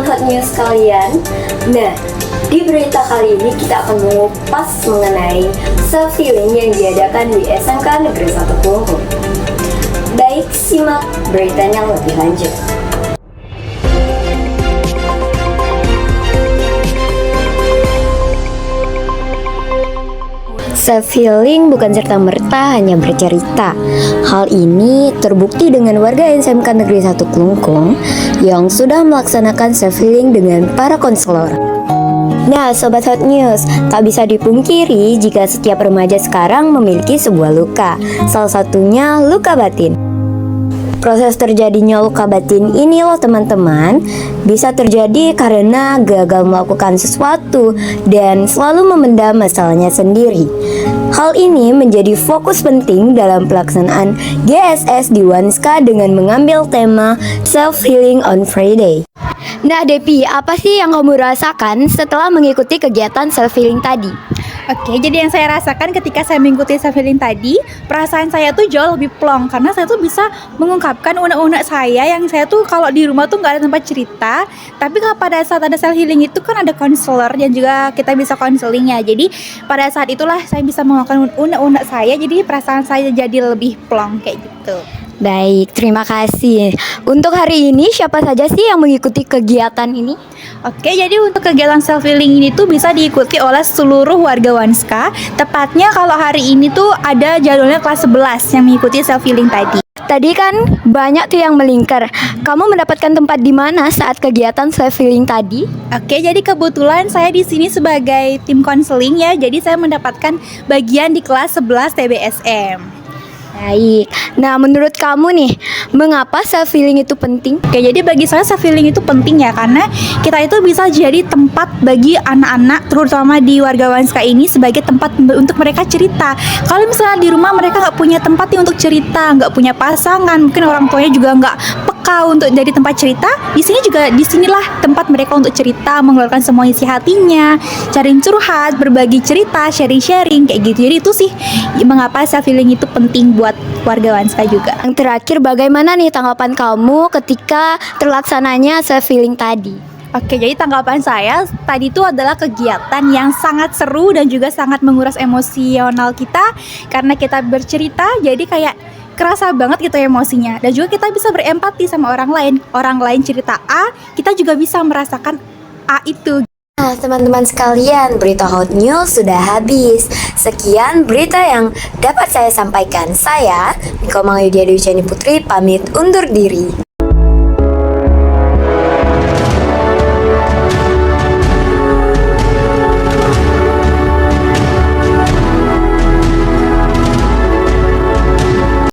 teman-teman hot news kalian. Nah, di berita kali ini kita akan mengupas mengenai self-healing yang diadakan di SMK Negeri 1 Kelungkung. Baik, simak beritanya lebih lanjut. Self-healing bukan serta-merta hanya bercerita. Hal ini terbukti dengan warga SMK Negeri 1 Kelungkung yang sudah melaksanakan self-healing dengan para konselor. Nah, Sobat Hot News, tak bisa dipungkiri jika setiap remaja sekarang memiliki sebuah luka, salah satunya luka batin. Proses terjadinya luka batin ini loh teman-teman, bisa terjadi karena gagal melakukan sesuatu dan selalu memendam masalahnya sendiri. Hal ini menjadi fokus penting dalam pelaksanaan GSS di Wanska dengan mengambil tema Self Healing on Friday. Nah Depi, apa sih yang kamu rasakan setelah mengikuti kegiatan self healing tadi? Oke, jadi yang saya rasakan ketika saya mengikuti self healing tadi, perasaan saya tuh jauh lebih plong karena saya tuh bisa mengungkapkan unek-unek saya yang saya tuh kalau di rumah tuh nggak ada tempat cerita. Tapi kalau pada saat ada self healing itu kan ada konselor dan juga kita bisa konselingnya. Jadi pada saat itulah saya bisa mengungkapkan unek-unek saya, jadi perasaan saya jadi lebih plong kayak gitu. Baik, terima kasih. Untuk hari ini siapa saja sih yang mengikuti kegiatan ini? Oke, jadi untuk kegiatan self healing ini tuh bisa diikuti oleh seluruh warga Wanska. Tepatnya kalau hari ini tuh ada jadwalnya kelas 11 yang mengikuti self healing tadi. Tadi kan banyak tuh yang melingkar. Kamu mendapatkan tempat di mana saat kegiatan self healing tadi? Oke, jadi kebetulan saya di sini sebagai tim konseling ya. Jadi saya mendapatkan bagian di kelas 11 TBSM. Baik. Nah, menurut kamu nih, mengapa self healing itu penting? Oke, jadi bagi saya self healing itu penting ya, karena kita itu bisa jadi tempat bagi anak-anak terutama di warga Wanska ini sebagai tempat untuk mereka cerita. Kalau misalnya di rumah mereka nggak punya tempat nih untuk cerita, nggak punya pasangan, mungkin orang tuanya juga nggak peka untuk jadi tempat cerita. Disinilah tempat mereka untuk cerita, mengeluarkan semua isi hatinya, cari curhat, berbagi cerita, sharing-sharing kayak gitu. Jadi itu sih mengapa self healing itu penting buat warga Wanska juga. Yang terakhir, bagaimana nih tanggapan kamu ketika terlaksananya self healing tadi? Oke, jadi tanggapan saya tadi itu adalah kegiatan yang sangat seru dan juga sangat menguras emosional kita karena kita bercerita, jadi kayak kerasa banget gitu emosinya. Dan juga kita bisa berempati sama orang lain. Orang lain cerita A, kita juga bisa merasakan A itu. Nah, teman-teman sekalian, berita hot news sudah habis. Sekian berita yang dapat saya sampaikan. Saya, Niko Mangyudia Dewi Putri, pamit undur diri.